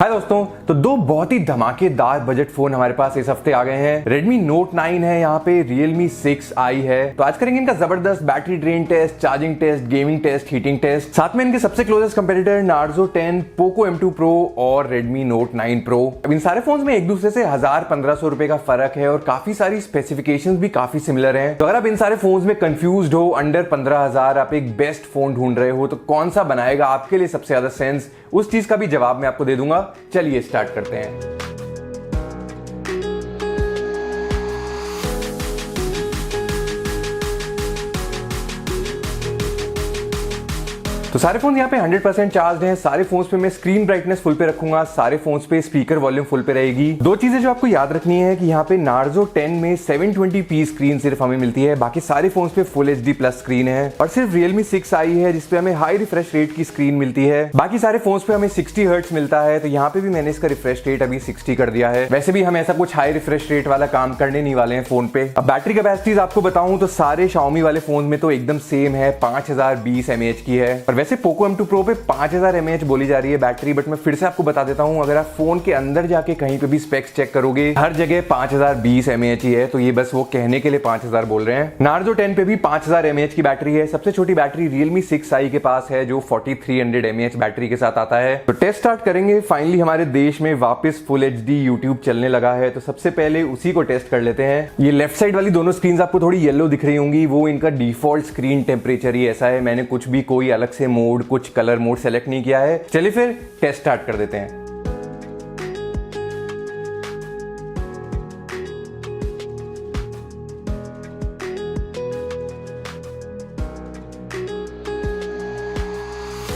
हाय दोस्तों, तो दो बहुत ही धमाकेदार बजट फोन हमारे पास इस हफ्ते आ गए हैं। Redmi Note 9 है, यहाँ पे Realme 6i है। तो आज करेंगे इनका जबरदस्त battery drain test, charging test, gaming test, heating test, साथ में इनके सबसे closest competitor Narzo 10, Poco M2 Pro और Redmi Note 9 Pro। अब इन सारे फोन्स में एक दूसरे से 1000-1500 रुपए का फर्क है और काफी सारी स्पेसिफिकेशंस भी काफी सिमिलर हैं। तो अगर आप इन सारे फोन्स में कंफ्यूज्ड हो, अंडर 15,000 आप एक बेस्ट फोन ढूंढ रहे हो, तो कौन सा बनाएगा आपके लिए सबसे ज्यादा सेंस, उस चीज का भी जवाब मैं आपको दे दूंगा। चलिए स्टार्ट करते हैं। तो सारे फोन यहाँ पे 100% चार्ज हैं। सारे फोन्स पे मैं स्क्रीन ब्राइटनेस फुल पे रखूंगा, सारे फोन्स पे स्पीकर वॉल्यूम फुल पे रहेगी। दो चीजें जो आपको याद रखनी है कि यहाँ पे Narzo 10 में 720p स्क्रीन सिर्फ हमें मिलती है, बाकी सारे फोन्स पे फुल HD प्लस स्क्रीन है। और सिर्फ Realme 6i है जिसपे हमें हाई रिफ्रेश रेट की स्क्रीन मिलती है। बाकी सारे फोन्स पे हमें 60 हर्ट्ज मिलता है, तो यहाँ पे भी मैंने इसका रिफ्रेश रेट अभी 60 कर दिया है। वैसे भी हम ऐसा कुछ हाई रिफ्रेश रेट वाला काम करने नहीं वाले हैं फोन पे। अब बैटरी कैपेसिटीज आपको बताऊं तो सारे Xiaomi वाले फोन में तो एकदम सेम है, 5020 mAh की है। और वैसे Poco M2 Pro पे 5000 mAh बोली जा रही है बैटरी, बट मैं फिर से आपको बता देता हूं, अगर आप फोन के अंदर जाके कहीं पे भी स्पेक्स चेक करोगे, हर जगह 5020 mAh ही है। तो ये बस वो कहने के लिए 5000 बोल रहे हैं। Narzo 10 पे भी 5000 mAh की बैटरी है। सबसे छोटी बैटरी Realme 6i के पास है जो 4300 mAh बैटरी के साथ आता है। तो टेस्ट स्टार्ट करेंगे। फाइनली हमारे देश में वापस फुल HD यूट्यूब चलने लगा है, तो सबसे पहले उसी को टेस्ट कर लेते हैं। ये लेफ्ट साइड वाली दोनों स्क्रीन आपको थोड़ी येलो दिख रही होंगी, वो इनका डिफॉल्ट स्क्रीन टेम्परेचर ही ऐसा है। मैंने कुछ भी कोई अलग से मोड, कुछ कलर मोड सेलेक्ट नहीं किया है। चलिए फिर टेस्ट स्टार्ट कर देते हैं।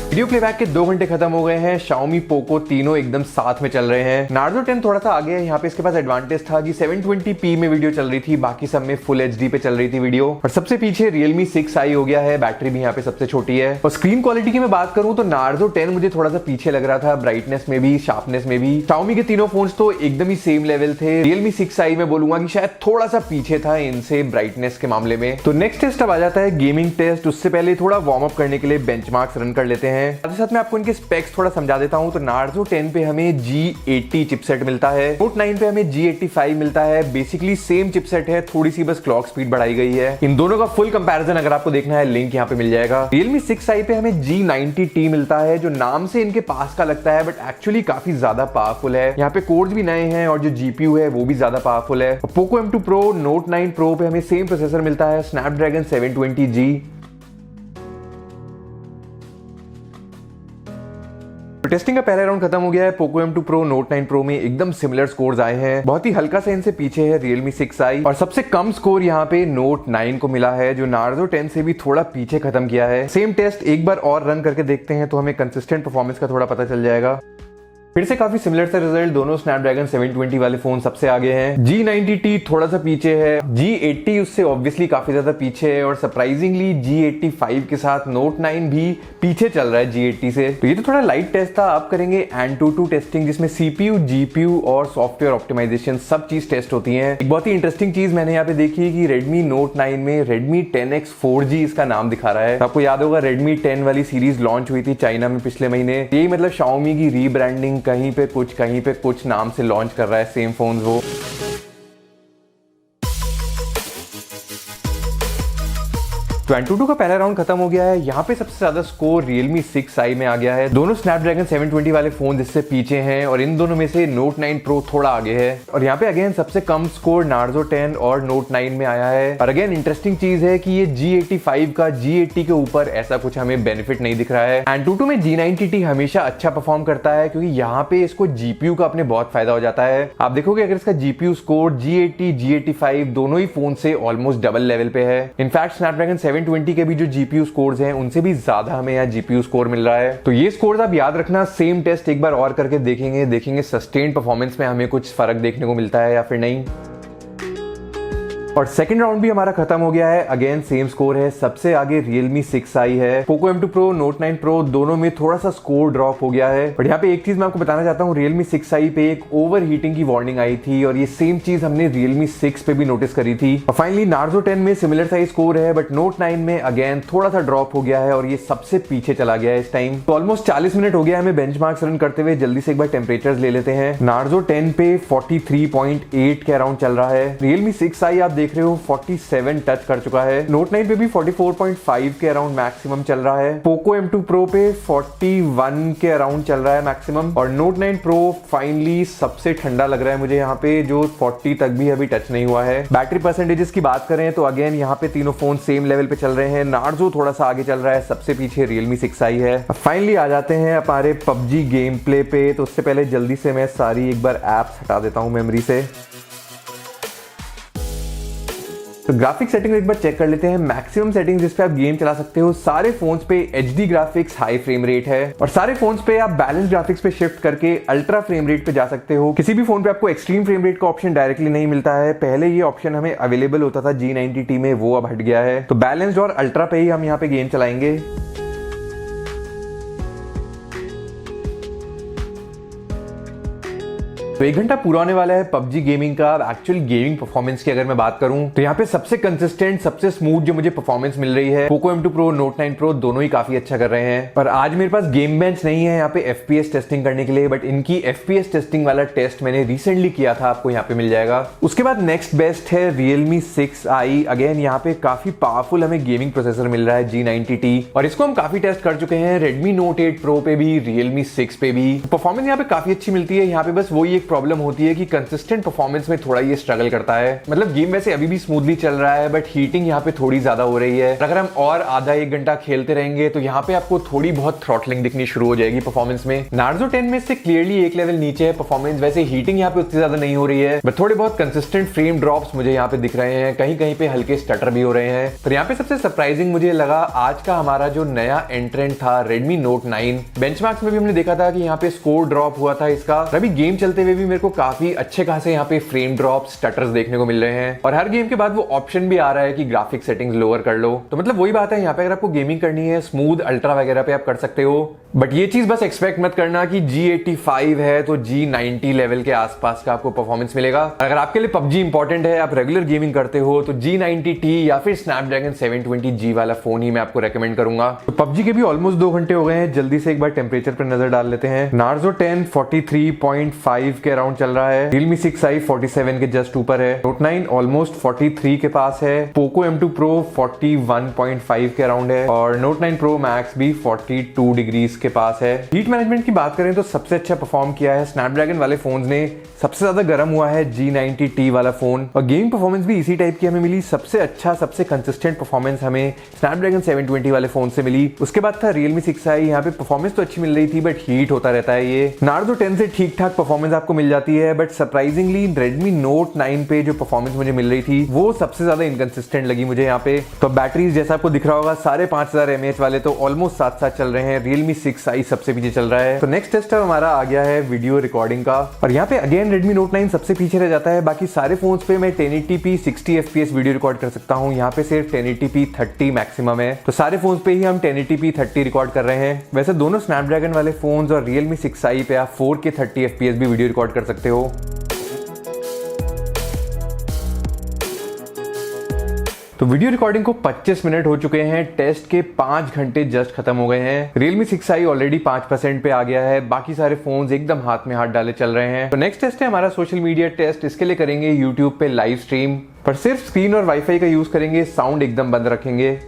वीडियो प्लेबैक के 2 घंटे खत्म हो गए हैं। Xiaomi Poco तीनों एकदम साथ में चल रहे हैं। Narzo 10 थोड़ा सा आगे है। यहाँ पे इसके पास एडवांटेज था कि 720p में वीडियो चल रही थी, बाकी सब में फुल HD पे चल रही थी वीडियो। और सबसे पीछे Realme 6i हो गया है। बैटरी भी यहाँ पे सबसे छोटी है। और स्क्रीन क्वालिटी की मैं बात करूं तो Narzo 10 मुझे थोड़ा सा पीछे लग रहा था, ब्राइटनेस में भी, शार्पनेस में भी। Xiaomi के तीनों फोन तो एकदम ही सेम लेवल थे। Realme 6i मैं बोलूंगा कि शायद थोड़ा सा पीछे था इनसे ब्राइटनेस के मामले में। तो नेक्स्ट टेस्ट अब आ जाता है गेमिंग टेस्ट। उससे पहले थोड़ा वार्म अप करने के लिए बेंचमार्क्स रन कर लेते हैं। साथ ही साथ में आपको इनके स्पेक्स थोड़ा समझा देता हूं। तो Narzo 10 पे हमें G80 चिपसेट मिलता है, Note 9 पे हमें G85 मिलता है। बेसिकली सेम चिपसेट है, थोड़ी सी बस क्लॉक स्पीड बढ़ाई गई है। इन दोनों का फुल कंपैरिजन अगर आपको देखना है, लिंक यहाँ पे मिल जाएगा। Realme 6i पे हमें G90T मिलता है, जो नाम से इनके पास का लगता है, बट एक्चुअली काफी ज्यादा पावरफुल है। यहाँ पे कोर्स भी नए हैं और जो GPU है वो भी ज्यादा पावरफुल है। Poco M2 Pro, Note 9 Pro पे हमें सेम प्रोसेसर मिलता है, Snapdragon 720G। टेस्टिंग का पहला राउंड खत्म हो गया है। Poco M2 Pro, Note 9 Pro में एकदम सिमिलर स्कोर्स आए हैं। बहुत ही हल्का सा इनसे पीछे है Realme 6i, और सबसे कम स्कोर यहाँ पे Note 9 को मिला है, जो Narzo 10 से भी थोड़ा पीछे खत्म किया है। सेम टेस्ट एक बार और रन करके देखते हैं तो हमें कंसिस्टेंट परफॉर्मेंस का थोड़ा पता चल जाएगा। फिर से काफी सिमिलर से रिजल्ट, दोनों Snapdragon 720 वाले फोन सबसे आगे हैं। G90T थोड़ा सा पीछे है, G80 उससे ऑब्वियसली काफी ज्यादा पीछे है, और सरप्राइजिंगली G85 के साथ Note 9 भी पीछे चल रहा है G80 से। तो ये तो थोड़ा लाइट टेस्ट था। अब करेंगे AnTuTu टेस्टिंग, जिसमें CPU, GPU और सॉफ्टवेयर ऑप्टिमाइजेशन सब चीज टेस्ट होती है। एक बहुत ही इंटरेस्टिंग चीज मैंने यहाँ पे देखी कि Redmi Note 9 में Redmi 10X 4G इसका नाम दिखा रहा है। तो आपको याद होगा Redmi 10 वाली सीरीज लॉन्च हुई थी चाइना में पिछले महीने। यही मतलब Xiaomi की रीब्रांडिंग, कहीं पे कुछ नाम से लॉन्च कर रहा है सेम फोन वो। तो AnTuTu का पहला राउंड खत्म हो गया है। यहाँ पे सबसे ज्यादा स्कोर Realme 6i में आ गया है। दोनों Snapdragon 720 वाले फोन जिससे पीछे हैं, और इन दोनों में से Note 9 Pro थोड़ा आगे है। और यहाँ पे अगेन सबसे कम स्कोर Narzo 10 और Note 9 में आया है। और अगेन इंटरेस्टिंग चीज है कि ये G85 का G80 के ऊपर ऐसा कुछ हमें बेनिफिट नहीं दिख रहा है। AnTuTu में G90T हमेशा अच्छा परफॉर्म करता है, क्योंकि यहाँ पे इसको GPU का अपने बहुत फायदा हो जाता है। आप देखोगे अगर इसका GPU स्कोर G80, G85 दोनों ही फोन से ऑलमोस्ट डबल लेवल पे है। इनफैक्ट Snapdragon 720 के भी जो GPU स्कोर्स हैं उनसे भी ज्यादा हमें यहाँ GPU स्कोर मिल रहा है। तो ये स्कोर्स आप याद रखना। सेम टेस्ट एक बार और करके देखेंगे सस्टेन्ड परफॉर्मेंस में हमें कुछ फर्क देखने को मिलता है या फिर नहीं। और सेकंड राउंड भी हमारा खत्म हो गया है। अगेन सेम स्कोर है, सबसे आगे Realme 6i है। Poco M2 Pro, Note 9 Pro दोनों में थोड़ा सा स्कोर ड्रॉप हो गया है। बट यहाँ पे एक चीज मैं आपको बताना चाहता हूँ, Realme 6i पे एक ओवर हीटिंग की वार्निंग आई थी और ये सेम चीज हमने Realme 6 पे भी नोटिस करी थी। और फाइनली Narzo 10 में सिमिलर साइज स्कोर है, बट Note 9 में अगेन थोड़ा सा ड्रॉप हो गया है और ये सबसे पीछे चला गया है इस टाइम। तो ऑलमोस्ट 40 मिनट हो गया हमें बेंचमार्क्स रन करते हुए। जल्दी से एक बार टेम्परेचर ले लेते हैं। Narzo 10 पे 43.8 के अराउंड चल रहा है। Realme 6i आप देख रहे हो 47 टच कर चुका है। Note 9 पे भी 44.5 के अराउंड मैक्सिमम चल रहा है। Poco M2 Pro पे 41 के अराउंड चल रहा है मैक्सिमम। और Note 9 Pro फाइनली सबसे ठंडा लग रहा है मुझे यहाँ पे, जो 40 तक भी अभी टच नहीं हुआ है। बैटरी परसेंटेजेस की बात करें तो अगेन यहाँ पे तीनों फोन सेम लेवल पे चल रहे हैं। Narzo थोड़ा सा आगे चल रहा है, सबसे पीछे Realme 6i है। अब फाइनली आ जाते हैं हमारे PUBG गेम प्ले पे। तो उससे पहले जल्दी से मैं सारी एक बार एप्स हटा देता हूँ मेमोरी से। तो ग्राफिक सेटिंग एक बार चेक कर लेते हैं। मैक्सिमम सेटिंग जिस पे आप गेम चला सकते हो, सारे फोन्स पे HD graphics high frame rate है और सारे फोन्स पे आप बैलेंस ग्राफिक्स पे शिफ्ट करके अल्ट्रा फ्रेम रेट पे जा सकते हो। किसी भी फोन पे आपको एक्सट्रीम फ्रेम रेट का ऑप्शन डायरेक्टली नहीं मिलता है। पहले ये ऑप्शन हमें अवेलेबल होता था G90T में, वो अब हट गया है। तो बैलेंस्ड और अल्ट्रा पे ही हम यहाँ पे गेम चलाएंगे। तो 1 घंटा पूरा होने वाला है PUBG गेमिंग का। एक्चुअल गेमिंग परफॉर्मेंस की अगर मैं बात करूं तो यहाँ पे सबसे कंसिस्टेंट, सबसे स्मूथ जो मुझे परफॉर्मेंस मिल रही है, Poco M2 Pro, Note 9 Pro दोनों ही काफी अच्छा कर रहे हैं। पर आज मेरे पास गेम बेंच नहीं है यहाँ पे FPS टेस्टिंग करने के लिए, बट इनकी FPS टेस्टिंग वाला टेस्ट मैंने रिसेंटली किया था, आपको यहाँ पे मिल जाएगा। उसके बाद नेक्स्ट बेस्ट है Realme 6i। अगेन यहाँ पे काफी पावरफुल हमें गेमिंग प्रोसेसर मिल रहा है G90T, और इसको हम काफी टेस्ट कर चुके हैं Redmi Note 8 Pro पे भी, Realme 6 पे भी। परफॉर्मेंस यहाँ पे काफी अच्छी मिलती है। यहाँ पे बस वही एक प्रॉब्लम होती है कि कंसिस्टेंट परफॉर्मेंस में थोड़ा ये स्ट्रगल करता है। मतलब गेम वैसे अभी भी स्मूथली चल रहा है, बट हीटिंग यहाँ पे थोड़ी ज्यादा हो रही है। अगर हम और आधा 1 घंटा खेलते रहेंगे तो यहाँ पे आपको थोड़ी बहुत थ्रॉटलिंग दिखनी शुरू हो जाएगी परफॉर्मेंस में। Narzo 10 में से क्लियरली एक लेवल नीचे है परफॉर्मेंस। वैसे हीटिंग यहाँ पे उतनी ज्यादा नहीं हो रही है, बट थोड़े बहुत कंसिस्टेंट फ्रेम ड्रॉप्स मुझे यहाँ पे दिख रहे हैं। कहीं कहीं पे हल्के स्टटर भी हो रहे हैं। पर यहाँ पे सबसे सरप्राइजिंग मुझे लगा आज का हमारा जो नया एंट्रेंट था Redmi Note 9। बेंचमार्क्स में भी हमने देखा था कि यहाँ पे स्कोर ड्रॉप हुआ था इसका। अभी गेम चलते हुए भी मेरे को काफी अच्छे खासे यहाँ पे फ्रेम ड्रॉप, स्टटर्स देखने को मिल रहे हैं। और हर गेम के बाद वो ऑप्शन भी आ रहा है कि ग्राफिक सेटिंग्स लोअर कर लो। तो मतलब वही बात है, यहाँ पे अगर आपको गेमिंग करनी है स्मूथ अल्ट्रा वगैरह पे आप कर सकते हो। बट ये चीज बस एक्सपेक्ट मत करना कि G85 है तो G90 लेवल के आसपास का आपको परफॉर्मेंस मिलेगा। अगर आपके लिए PUBG इंपॉर्टेंट है, आप रेगुलर गेमिंग करते हो, तो G90T या फिर Snapdragon 720G वाला फोन ही मैं आपको रेकमेंड करूंगा। तो PUBG के भी ऑलमोस्ट 2 घंटे हो गए हैं। जल्दी से एक बार टेम्परेचर पर नजर डाल लेते हैं। Narzo 10 43.5 के अराउंड चल रहा है। Realme 6i 47 के जस्ट ऊपर है। Note 9 ऑलमोस्ट 43 के पास है। Poco M2 Pro 41.5 के अराउंड है और Note 9 Pro Max भी 42 डिग्रीज के पास है। हीट मैनेजमेंट की बात करें तो सबसे अच्छा परफॉर्म किया है स्नैपड्रैगन वाले फोन्स ने। सबसे ज्यादा गर्म हुआ है G90T वाला फोन, और गेमिंग परफॉर्मेंस भी इसी टाइप की हमें मिली। सबसे अच्छा, सबसे कंसिस्टेंट परफॉर्मेंस हमें स्नैपड्रैगन 720 वाले फोन से मिली। उसके बाद था Realme 6i। यहाँ पे परफॉर्मेंस तो अच्छी मिल रही थी, बट हीट होता रहता है ये। Narzo 10 से ठीक ठाक परफॉर्मेंस आपको मिल जाती है, बट सरप्राइजिंगली Redmi Note 9 पे जो परफॉर्मेंस मुझे मिल रही थी वो सबसे ज्यादा इनकंसिस्टेंट लगी मुझे यहाँ पे। तो बैटरीज जैसा आपको दिख रहा होगा, सारे 5000 mAh वाले तो ऑलमोस्ट साथ साथ चल रहे हैं। Realme 6i सबसे पीछे चल रहा है। तो नेक्स्ट टेस्ट हमारा आ गया है वीडियो रिकॉर्डिंग का, और यहाँ पे अगेन Redmi Note 9 सबसे पीछे रह जाता है। बाकी सारे फोन्स पे मैं 1080p 60 fps वीडियो रिकॉर्ड कर सकता हूँ। यहाँ पे सिर्फ 1080p 30 मैक्सिमम है। तो सारे फोन्स पे ही हम 1080p 30 रिकॉर्ड कर रहे हैं। वैसे दोनों स्नैपड्रैगन वाले फोन्स और Realme 6i पे आप 4K 30 fps भी वीडियो रिकॉर्ड कर सकते हो। तो वीडियो रिकॉर्डिंग को 25 मिनट हो चुके हैं। टेस्ट के 5 घंटे जस्ट खत्म हो गए हैं। Realme 6i ऑलरेडी 5% पे आ गया है। बाकी सारे फोन्स एकदम हाथ में हाथ डाले चल रहे हैं। तो नेक्स्ट टेस्ट है हमारा सोशल मीडिया टेस्ट। इसके लिए करेंगे YouTube पे लाइव स्ट्रीम, पर सिर्फ स्क्रीन और वाईफाई का यूज करेंगे, साउंड एकदम बंद रखेंगे।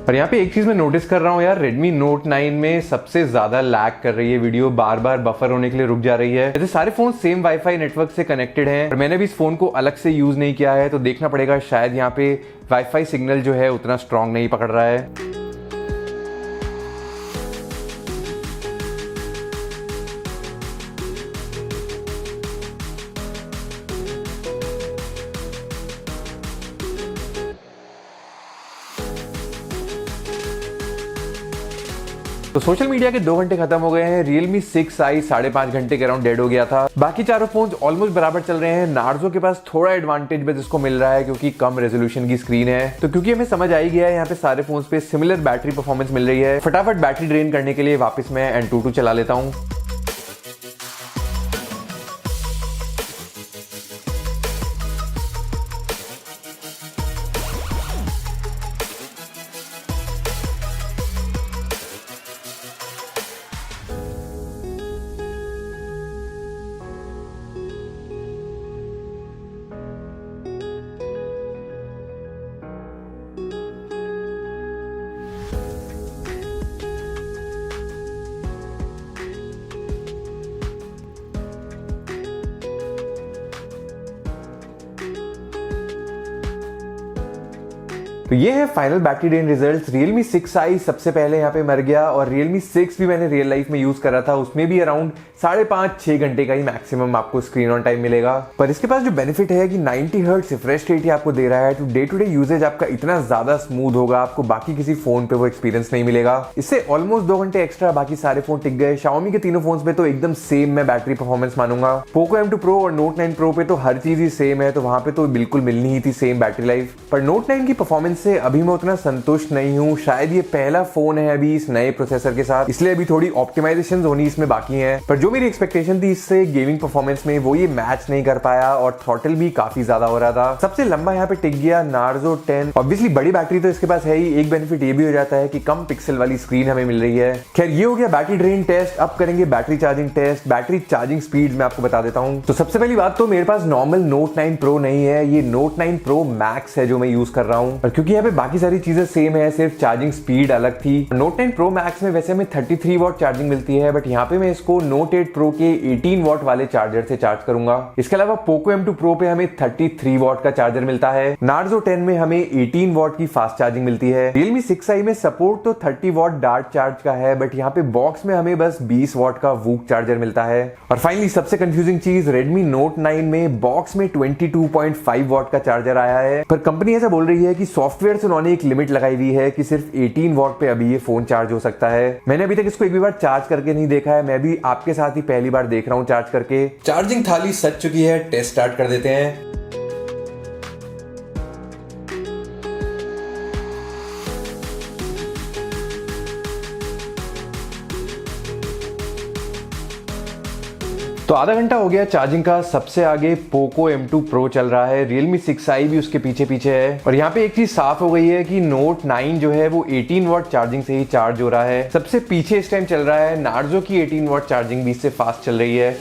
और यहाँ पे एक चीज मैं नोटिस कर रहा हूँ यार, Redmi Note 9 में सबसे ज्यादा लैग कर रही है वीडियो, बार बार बफर होने के लिए रुक जा रही है। जैसे सारे फोन सेम वाईफाई नेटवर्क से कनेक्टेड हैं, और मैंने भी इस फोन को अलग से यूज नहीं किया है, तो देखना पड़ेगा शायद यहाँ पे वाईफाई सिग्नल जो है उतना स्ट्रांग नहीं पकड़ रहा है। तो सोशल मीडिया के 2 घंटे खत्म हो गए हैं। Realme 6i 5.5 घंटे के अराउंड डेड हो गया था। बाकी चारों फोन ऑलमोस्ट बराबर चल रहे हैं। नार्जो के पास थोड़ा एडवांटेज बस इसको मिल रहा है क्योंकि कम रेजोल्यूशन की स्क्रीन है। तो क्योंकि हमें समझ आ ही गया है यहाँ पे सारे फोन पे सिमिलर बैटरी परफॉर्मेंस मिल रही है, फटाफट बैटरी ड्रेन करने के लिए वापस मैं Antutu चला लेता हूँ। तो ये है final battery drain results. Realme 6i सबसे पहले यहाँ पे मर गया और Realme 6 भी मैंने रियल लाइफ में यूज करा था, उसमें भी अराउंड 5.5-6 घंटे का ही मैक्सिमम आपको स्क्रीन ऑन टाइम मिलेगा। पर इसके पास जो बेनिफिट है कि 90 हर्ट्ज रिफ्रेश रेट ही आपको दे रहा है, तो डे टू डे यूजेज आपका इतना ज्यादा स्मूथ होगा, आपको बाकी किसी फोन पे वो एक्सपीरियंस नहीं मिलेगा। इससे ऑलमोस्ट 2 घंटे एक्स्ट्रा बाकी सारे फोन टिक गए। Xiaomi के तीनों फोन पे तो एकदम सेम मैं बैटरी परफॉर्मेंस मानूंगा। Poco M2 Pro और Note 9 Pro पे तो हर चीज ही सेम है, तो वहां पे तो बिल्कुल मिलनी ही थी सेम बैटरी लाइफ। पर Note 9 की परफॉर्मेंस से अभी मैं उतना संतुष्ट नहीं हूँ। शायद ये पहला फोन है अभी इस नए प्रोसेसर के साथ, इसलिए अभी थोड़ी ऑप्टिमाइजेशन होनी इसमें बाकी है। पर जो मेरी एक्सपेक्टेशन थी इससे गेमिंग परफॉर्मेंस में, वो ये मैच नहीं कर पाया और थ्रॉटल भी काफी ज्यादा हो रहा था। सबसे लंबा यहाँ पे टिक गया Narzo 10। ऑब्वियसली बड़ी बैटरी तो इसके पास है ही, एक बेनिफिट ये भी हो जाता है कि कम पिक्सल वाली स्क्रीन हमें मिल रही है। खैर ये हो गया बैटरी ड्रेन टेस्ट। अब करेंगे battery charging test. Battery charging speed मैं आपको बता देता हूँ। तो सबसे पहली बात तो मेरे पास नॉर्मल Note 9 Pro नहीं है, ये Note 9 Pro Max है जो मैं यूज कर रहा हूँ। और क्योंकि यहाँ पे बाकी सारी चीजें सेम है, सिर्फ चार्जिंग स्पीड अलग थी। Note 9 Pro Max में वैसे हमें 33 वॉट चार्जिंग मिलती है, बट यहाँ पे मैं इसको Note 8 Pro के 18 वॉट वाले चार्जर से चार्ज करूंगा। इसके अलावा Poco M2 Pro पे हमें 33 वॉट का चार्जर मिलता है। Narzo 10 में हमें 18 वॉट की फास्ट चार्जिंग मिलती है। Realme 6i में सपोर्ट तो 30 वॉट डार्ट चार्ज का है, बट यहाँ पे बॉक्स में हमें बस 20 वॉट का वूक चार्जर मिलता है। और फाइनली सबसे कंफ्यूजिंग चीज, Redmi Note 9 में बॉक्स में 22.5 वॉट का चार्जर आया है, पर कंपनी ऐसा बोल रही है कि सॉफ्टवेयर से उन्होंने एक लिमिट लगाई हुई है कि सिर्फ 18 वॉट पे अभी ये फोन चार्ज हो सकता है। मैंने अभी तक इसको एक भी बार चार्ज करके नहीं देखा है, मैं भी आपके साथ ही पहली बार देख रहा हूँ चार्ज करके। चार्जिंग थाली सज चुकी है, टेस्ट स्टार्ट कर देते हैं। तो आधा घंटा हो गया चार्जिंग का। सबसे आगे Poco M2 Pro चल रहा है, Realme 6i भी उसके पीछे पीछे है। और यहाँ पे एक चीज साफ हो गई है कि Note 9 जो है वो 18 वॉट चार्जिंग से ही चार्ज हो रहा है। सबसे पीछे इस टाइम चल रहा है Narzo की 18 वॉट चार्जिंग भी इससे फास्ट चल रही है।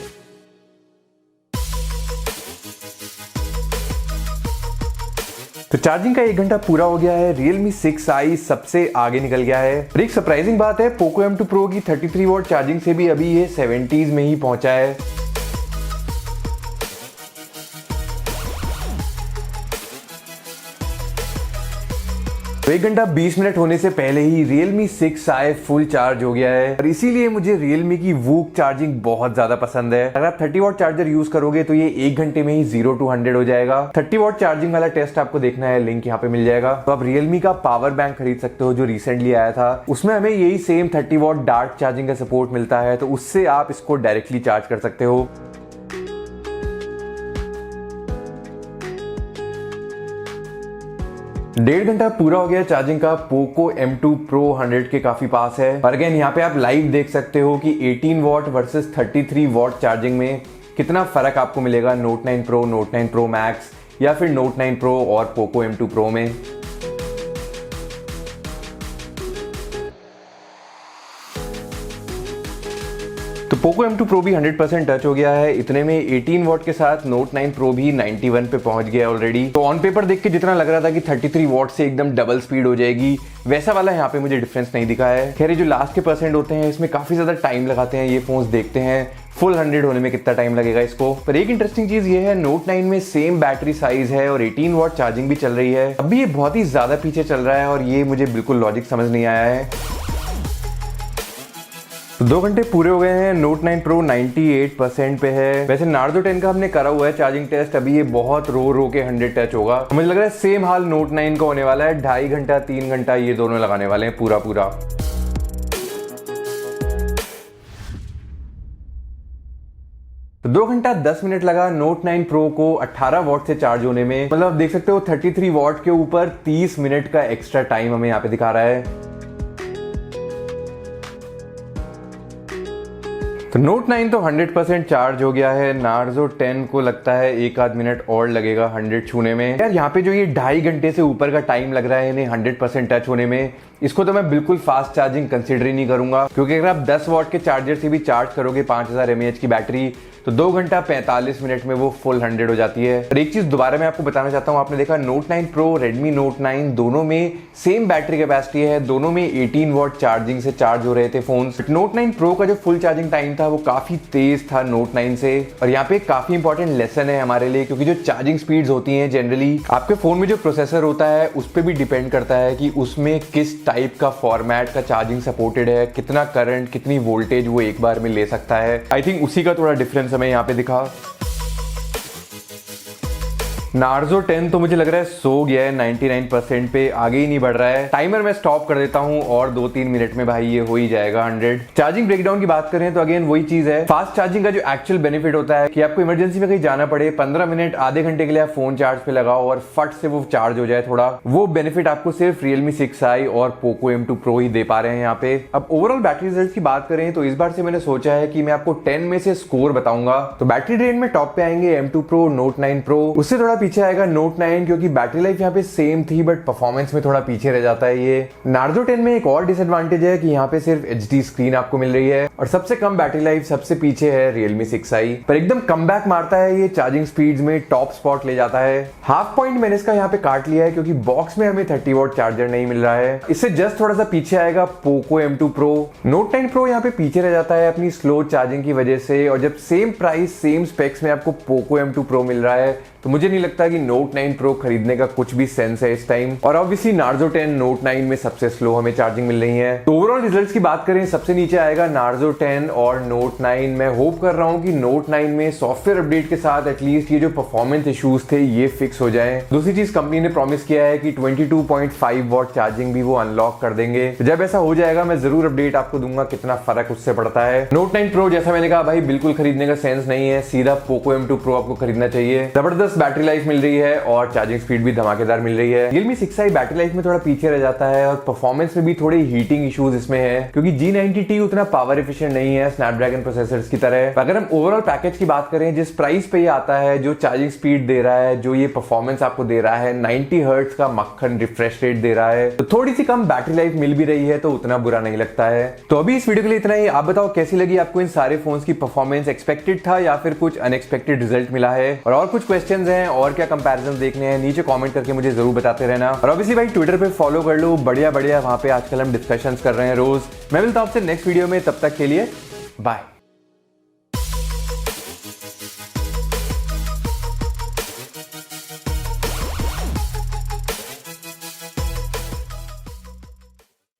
तो चार्जिंग का 1 घंटा पूरा हो गया है। Realme 6i सबसे आगे निकल गया है। और एक सरप्राइजिंग बात है, Poco M2 Pro की 33 वॉट चार्जिंग से भी अभी ये 70s में ही पहुंचा है। तो 1 घंटा 20 मिनट होने से पहले ही Realme 6i फुल चार्ज हो गया है। और इसीलिए मुझे Realme की वूक चार्जिंग बहुत ज्यादा पसंद है। अगर आप 30 वॉट चार्जर यूज करोगे तो ये 1 घंटे में ही 0 to 100 हो जाएगा। 30 वॉट चार्जिंग वाला टेस्ट आपको देखना है, लिंक यहाँ पे मिल जाएगा। तो आप Realme का पावर बैंक खरीद सकते हो जो रिसेंटली आया था, उसमें हमें यही सेम 30 वॉट डार्ट चार्जिंग का सपोर्ट मिलता है, तो उससे आप इसको डायरेक्टली चार्ज कर सकते हो। डेढ़ घंटा पूरा हो गया चार्जिंग का। Poco M2 Pro 100 के काफी पास है। और अगेन यहाँ पे आप लाइव देख सकते हो कि 18 वॉट वर्सेस 33 वॉट चार्जिंग में कितना फर्क आपको मिलेगा Note 9 Pro, Note 9 Pro Max या फिर Note 9 Pro और Poco M2 Pro में। तो Poco M2 Pro भी 100% टच हो गया है। इतने में 18 वॉट के साथ Note 9 Pro भी 91 पे पहुंच गया ऑलरेडी। तो ऑन पेपर देख के जितना लग रहा था कि 33 वॉट से एकदम डबल स्पीड हो जाएगी, वैसा वाला यहाँ पे मुझे डिफरेंस नहीं दिखा है। खैर जो लास्ट के परसेंट होते हैं इसमें काफी ज्यादा टाइम लगाते हैं ये फोन्स, देखते हैं फुल 100 होने में कितना टाइम लगेगा इसको। पर एक इंटरेस्टिंग चीज ये है, Note 9 में सेम बैटरी साइज है और 18 वॉट चार्जिंग भी चल रही है। अभी ये बहुत ही ज्यादा पीछे चल रहा है और ये मुझे बिल्कुल लॉजिक समझ नहीं आया है। तो 2 घंटे पूरे हो गए हैं। Note 9 Pro 98% पे है। वैसे Narzo 10 का हमने करा हुआ है चार्जिंग टेस्ट, अभी ये बहुत रो के 100 टच होगा। मुझे लग रहा है सेम हाल Note 9 का होने वाला है। 2.5 घंटा 3 घंटा ये दोनों लगाने वाले हैं पूरा। तो 2 घंटा 10 मिनट लगा नोट 9 प्रो को 18 वॉट से चार्ज होने में। मतलब आप देख सकते हो 33 वॉट के ऊपर 30 मिनट का एक्स्ट्रा टाइम हमें यहाँ पे दिखा रहा है। तो नोट 9 तो 100% चार्ज हो गया है। नार्जो 10 को लगता है एक आध मिनट और लगेगा 100 छूने में। यार यहाँ पे जो ये 2.5 घंटे से ऊपर का टाइम लग रहा है इन्हें 100% टच होने में, इसको तो मैं बिल्कुल फास्ट चार्जिंग कंसिडर ही नहीं करूंगा, क्योंकि अगर आप 10 वॉट के चार्जर से भी चार्ज करोगे 5000 mAh की बैटरी तो 2 घंटा 45 मिनट में वो फुल 100 हो जाती है। और एक चीज दोबारा मैं आपको बताना चाहता हूँ, आपने देखा नोट 9 प्रो, रेडमी नोट 9 दोनों में सेम बैटरी कैपेसिटी है, दोनों में 18 वॉट चार्जिंग से चार्ज हो रहे थे फोन। नोट 9 प्रो का जो फुल चार्जिंग टाइम था वो काफी तेज था नोट 9 से। और यहाँ पे काफी इंपॉर्टेंट लेसन है हमारे लिए, क्योंकि जो चार्जिंग स्पीड्स होती हैं जनरली आपके फोन में जो प्रोसेसर होता है उस पर भी डिपेंड करता है कि उसमें किस टाइप का फॉर्मेट का चार्जिंग सपोर्टेड है, कितना करंट, कितनी वोल्टेज वो एक बार में ले सकता है। आई थिंक उसी का थोड़ा डिफरेंस हमें यहाँ पे दिखा। नार्जो 10 तो मुझे लग रहा है सो गया है 99% पे, आगे ही नहीं बढ़ रहा है। टाइमर मैं स्टॉप कर देता हूं और 2-3 मिनट में भाई ये हो ही जाएगा 100। चार्जिंग ब्रेकडाउन की बात करें तो अगेन वही चीज है, फास्ट चार्जिंग का जो एक्चुअल बेनिफिट होता है कि आपको इमरजेंसी में कहीं जाना पड़े, 15 मिनट आधे घंटे के लिए आप फोन चार्ज पे लगाओ और फट से वो चार्ज हो जाए थोड़ा, वो बेनिफिट आपको सिर्फ Realme 6i और Poco M2 Pro ही दे पा रहे हैं यहाँ पे। अब ओवरऑल बैटरी रिजल्ट की बात करें तो इस बार से मैंने सोचा है कि मैं आपको 10 में से स्कोर बताऊंगा। तो बैटरी ड्रेन में टॉप पे आएंगे M2 Pro, नोट 9 Pro, उससे थोड़ा पीछे आएगा नोट 9, क्योंकि बैटरी लाइफ यहाँ पे सेम थी बट परफॉर्मेंस में थोड़ा पीछे रह जाता है ये। नार्जो 10 में एक और डिसएडवांटेज है कि यहाँ पे सिर्फ HD स्क्रीन आपको मिल रही है और सबसे कम बैटरी लाइफ सबसे पीछे है Realme 6i, पर एकदम कमबैक मारता है ये चार्जिंग स्पीड्स में, टॉप स्पॉट ले जाता है। हाफ पॉइंट मैंने इसका यहाँ पे काट लिया है क्योंकि बॉक्स में हमें 30 वॉट चार्जर नहीं मिल रहा है। इससे जस्ट थोड़ा सा पीछे आएगा Poco M2 Pro। Note 9 Pro यहाँ पे पीछे रह जाता है अपनी स्लो चार्जिंग की वजह से, और जब सेम प्राइस सेम स्पेक्स में आपको Poco M2 Pro मिल रहा है तो मुझे नहीं लगता कि नोट 9 Pro खरीदने का कुछ भी सेंस है इस टाइम। और ऑब्वियसली नार्जो 10 नोट 9 में सबसे स्लो हमें चार्जिंग मिल रही है। तो ओवरऑल रिजल्ट्स की बात करें सबसे नीचे आएगा नार्जो 10 और नोट 9। मैं होप कर रहा हूं कि नोट 9 में सॉफ्टवेयर अपडेट के साथ एटलीस्ट ये जो परफॉर्मेंस इश्यूज थे ये फिक्स हो जाएं। दूसरी चीज कंपनी ने प्रॉमिस किया है कि 22.5 वॉट चार्जिंग भी वो अनलॉक कर देंगे। तो जब ऐसा हो जाएगा मैं जरूर अपडेट आपको दूंगा कितना फर्क उससे पड़ता है। नोट 9 Pro जैसा मैंने कहा भाई बिल्कुल खरीदने का सेंस नहीं है, सीधा Poco M2 Pro आपको खरीदना चाहिए। जबरदस्त बैटरी लाइफ मिल रही है और चार्जिंग स्पीड भी धमाकेदार मिल रही है। Realme 6i बैटरी लाइफ में थोड़ा पीछे रह जाता है और परफॉर्मेंस में भी थोड़े हीटिंग इश्यूज इसमें है, क्योंकि G90T उतना पावर एफिशिएंट नहीं है स्नैपड्रैगन प्रोसेसर्स की तरह। अगर हम ओवरऑल पैकेज की बात करें, जिस प्राइस पे ये आता है, जो चार्जिंग स्पीड दे रहा है, जो ये परफॉर्मेंस आपको दे रहा है, 90 हर्ट्ज का मक्खन रिफ्रेश रेट दे रहा है, तो थोड़ी सी कम बैटरी लाइफ मिल भी रही है तो उतना बुरा नहीं लगता है। तो अभी इस वीडियो के लिए इतना ही। आप बताओ कैसी लगी आपको इन सारे फोन्स की परफॉर्मेंस, एक्सपेक्टेड था या फिर कुछ अनएक्सपेक्टेड रिजल्ट मिला है? और कुछ क्वेश्चंस हैं और क्या कंपैरिजन देखने हैं नीचे कमेंट करके मुझे जरूर बताते रहना। और ऑब्वियसली भाई ट्विटर पे फॉलो कर लो, बढ़िया बढ़िया वहां पे आजकल हम डिस्कशंस कर रहे हैं रोज। मैं मिलता हूं आपसे नेक्स्ट वीडियो में, तब तक के लिए बाय।